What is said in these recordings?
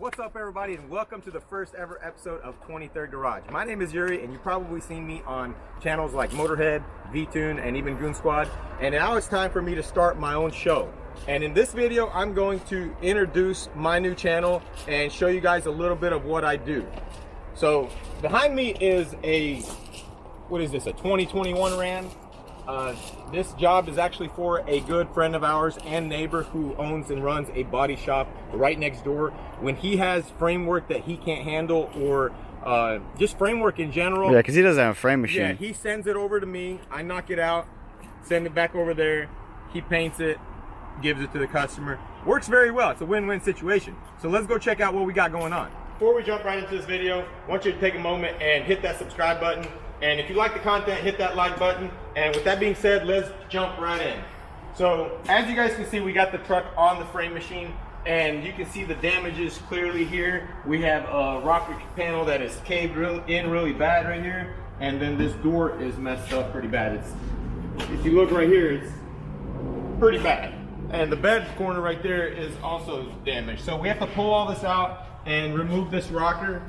What's up, everybody, and welcome to the first ever episode of 23rd Garage. My name is Yuri, and you've probably seen me on channels like Motorhead, Vtuned, and even Goon Squad. And now it's time for me to start my own show. And in this video, I'm going to introduce my new channel and show you guys a little bit of what I do. So behind me is a 2021 Ram. This job is actually for a good friend of ours and neighbor who owns and runs a body shop right next door. When he has framework that he can't handle, or just framework in general. Yeah, because he doesn't have a frame machine. Yeah, he sends it over to me. I knock it out, send it back over there. He paints it, gives it to the customer. Works very well. It's a win-win situation. So let's go check out what we got going on. Before we jump right into this video, I want you to take a moment and hit that subscribe button. And if you like the content, hit that like button. And with that being said, let's jump right in. So as you guys can see, we got the truck on the frame machine, and you can see the damages clearly here. We have a rocker panel that is caved in really bad right here. And then this door is messed up pretty bad. If you look right here, it's pretty bad. And the bed corner right there is also damaged. So we have to pull all this out and remove this rocker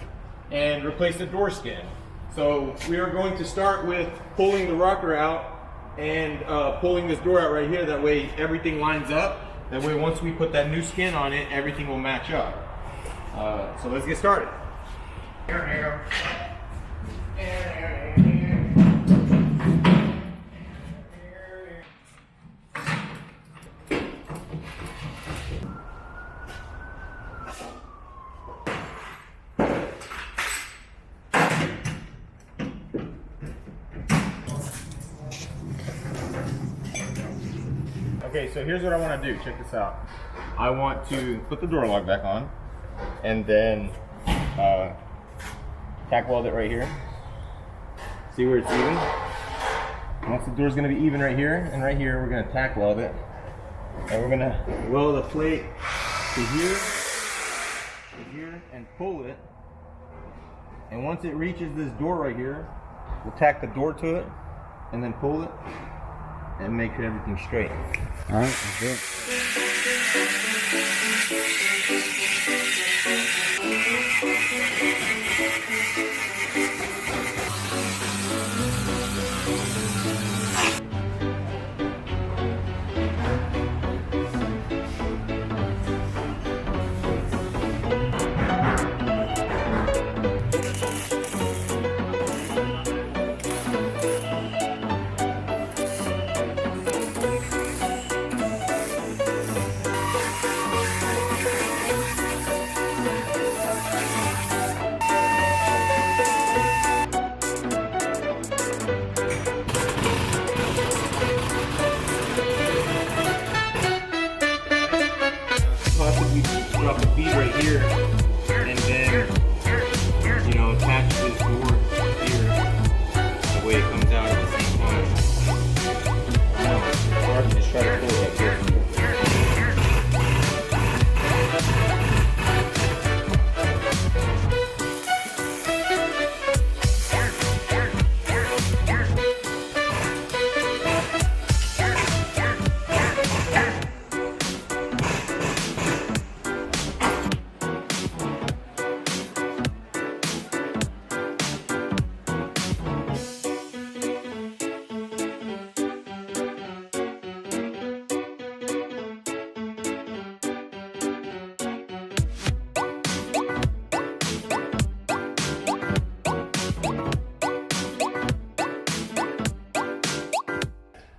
and replace the door skin. So we are going to start with pulling the rocker out and pulling this door out right here. That way everything lines up. That way once we put that new skin on it, everything will match up. So let's get started. Okay, so here's what I want to do. Check this out. I want to put the door lock back on, and then tack weld it right here. See where it's even? Once the door's going to be even right here, and right here, we're going to tack weld it. And we're going to weld a plate to here, and pull it. And once it reaches this door right here, we'll tack the door to it, and then pull it, and make sure everything's straight. All right, let's do it. Drop the feet right here, and then, attach this door here. That way it comes out at the same time. Or I can just try to pull it like this.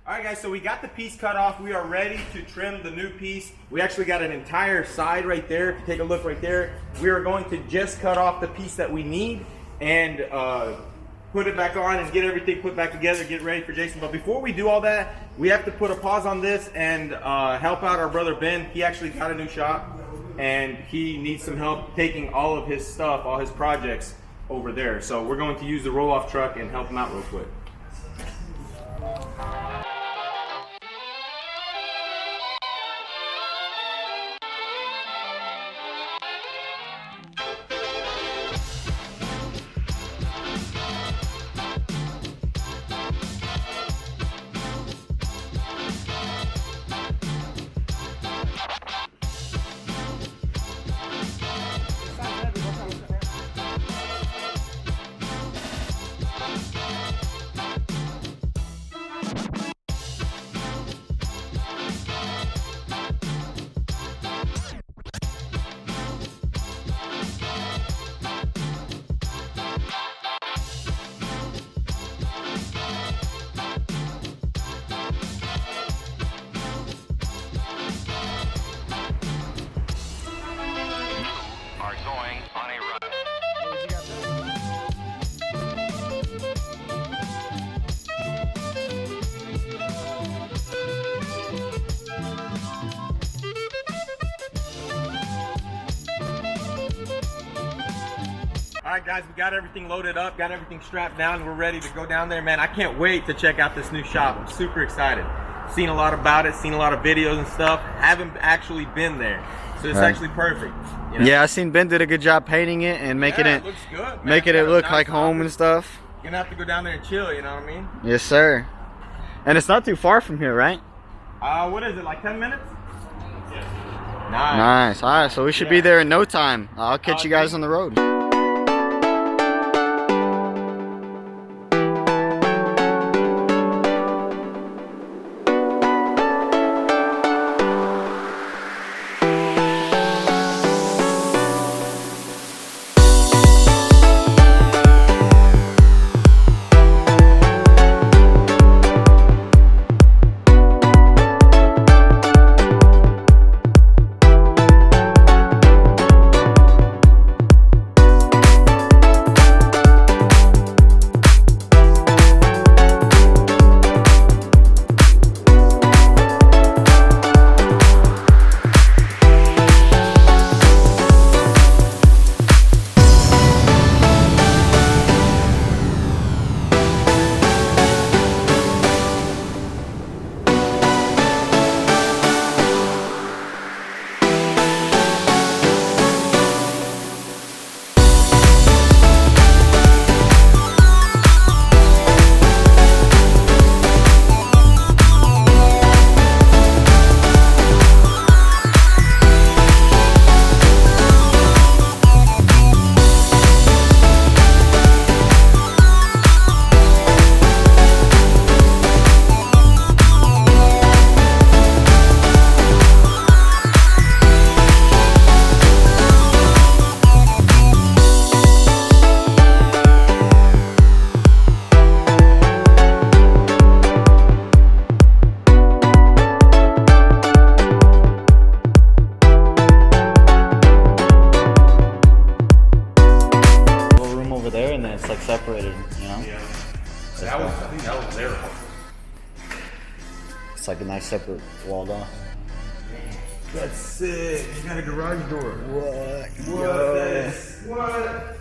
Alright guys, so we got the piece cut off. We are ready to trim the new piece. We actually got an entire side right there. If you take a look right there, we are going to just cut off the piece that we need and put it back on and get everything put back together, get ready for Jason. But before we do all that, we have to put a pause on this and help out our brother Ben. He actually got a new shop and he needs some help taking all of his stuff, all his projects over there. So we're going to use the roll-off truck and help him out real quick. right, guys, we got everything loaded up, got everything strapped down. We're ready to go down there, man. I can't wait to check out this new shop. I'm super excited. Seen a lot about it, seen a lot of videos and stuff. Haven't actually been there, so it's actually perfect. You know? Yeah, I seen Ben did a good job painting it and making it looks good, man. making it look like home and stuff. You're gonna have to go down there and chill, you know what I mean? Yes, sir. And it's not too far from here, right? What is it, like 10 minutes? Yes. Nice. All right, so we should be there in no time. I'll catch you guys on the road. Separated, you know? Yeah. I think that was their home. It's like a nice separate walled off. That's sick. You got a garage door. What? What?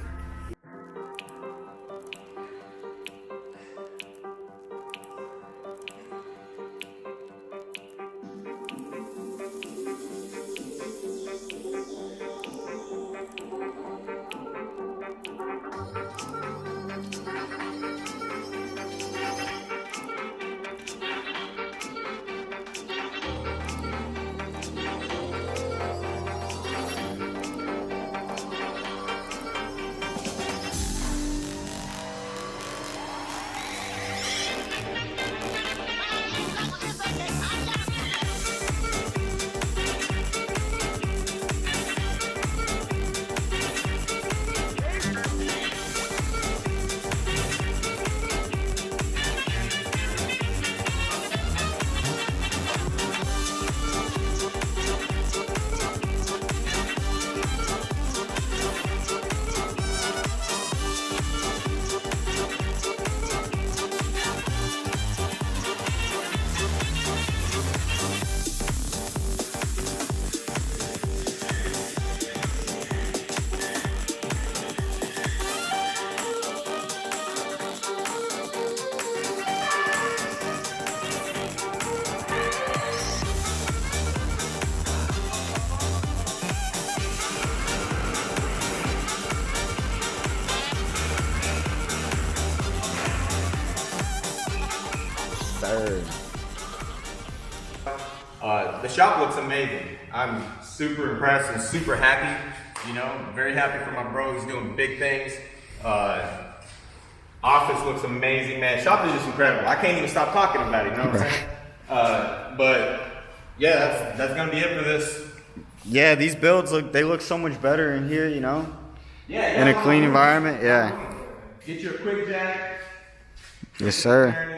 The shop looks amazing. I'm super impressed and super happy. You know, very happy for my bro. He's doing big things. Office looks amazing, man. Shop is just incredible. I can't even stop talking about it. You know what I'm saying? But yeah, that's gonna be it for this. Yeah, these builds look so much better in here, you know? Yeah. In a clean environment, yeah. Get you a quick jack. Yes, sir.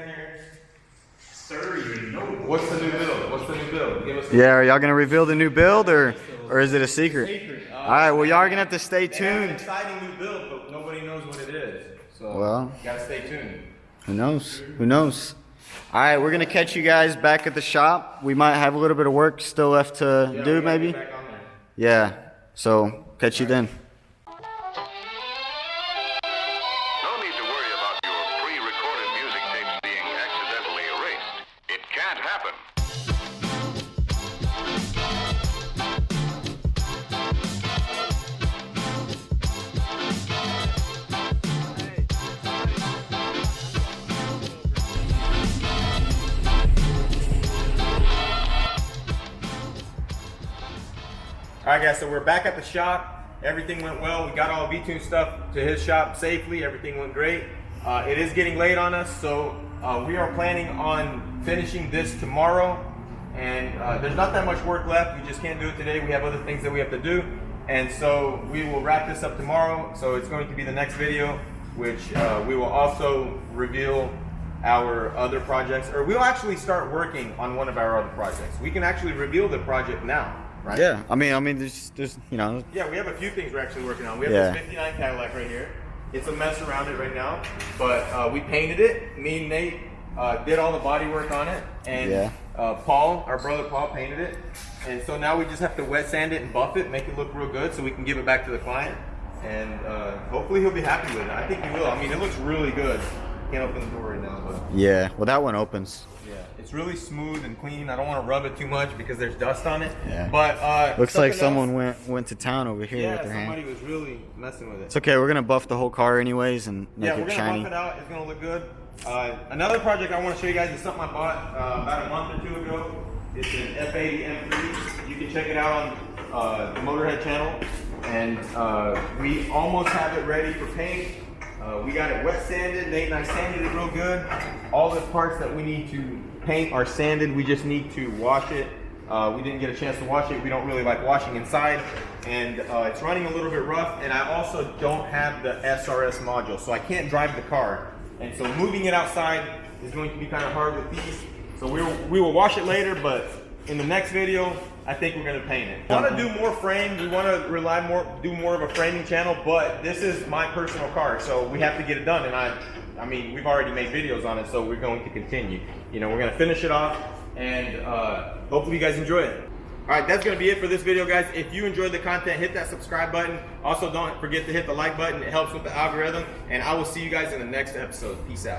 What's the new build? What's the new build? Give us Yeah, are y'all gonna reveal the new build or is it a secret? All right, well, y'all are gonna have to stay They have an tuned. exciting new build, but nobody knows what it is. So Well, gotta stay tuned. who knows? Who knows? All right, we're gonna catch you guys back at the shop. We might have a little bit of work still left to Yeah, do, we gotta maybe. get back on there. Yeah. So catch you then. right, guys, so we're back at the shop. Everything went well. We got all Vtuned stuff to his shop safely. Everything went great. It is getting late on us, so we are planning on finishing this tomorrow. And there's not that much work left. We just can't do it today. We have other things that we have to do. And so we will wrap this up tomorrow. So it's going to be the next video, which we will also reveal our other projects, or we'll actually start working on one of our other projects. We can actually reveal the project now, right? Yeah, I mean, there's, you know. Yeah, we have a few things we're actually working on. We have Yeah. this 59 Cadillac right here. It's a mess around it right now, but we painted it. Me and Nate did all the body work on it, and Yeah. Paul, our brother Paul, painted it. And so now we just have to wet sand it and buff it, make it look real good so we can give it back to the client. And hopefully he'll be happy with it. I think he will. I mean, it looks really good. Can't open the door right now, but Yeah, well, that one opens. yeah, it's really smooth and clean. I don't want to rub it too much because there's dust on it. Yeah. But Looks like something someone else- went to town over here Yeah, with their somebody hand. was really messing with it. It's okay. We're gonna buff the whole car anyways and make Yeah, it we're gonna shiny. buff it out. It's gonna look good. Another project I want to show you guys is something I bought about a month or two ago. It's an F80 M3. You can check it out on the Motorhead channel. And we almost have it ready for paint. We got it wet sanded. Nate and I sanded it real good. All the parts that we need to paint are sanded. We just need to wash it. We didn't get a chance to wash it. We don't really like washing inside. And it's running a little bit rough. And I also don't have the SRS module, so I can't drive the car. And so moving it outside is going to be kind of hard with these. So we will wash it later, but in the next video, I think we're gonna paint it. We wanna do more frame, we wanna do more of a framing channel, but this is my personal car, so we have to get it done. And I mean, we've already made videos on it, so we're going to continue. You know, we're gonna finish it off, and hopefully you guys enjoy it. All right, that's gonna be it for this video, guys. If you enjoyed the content, hit that subscribe button. Also, don't forget to hit the like button. It helps with the algorithm, and I will see you guys in the next episode. Peace out.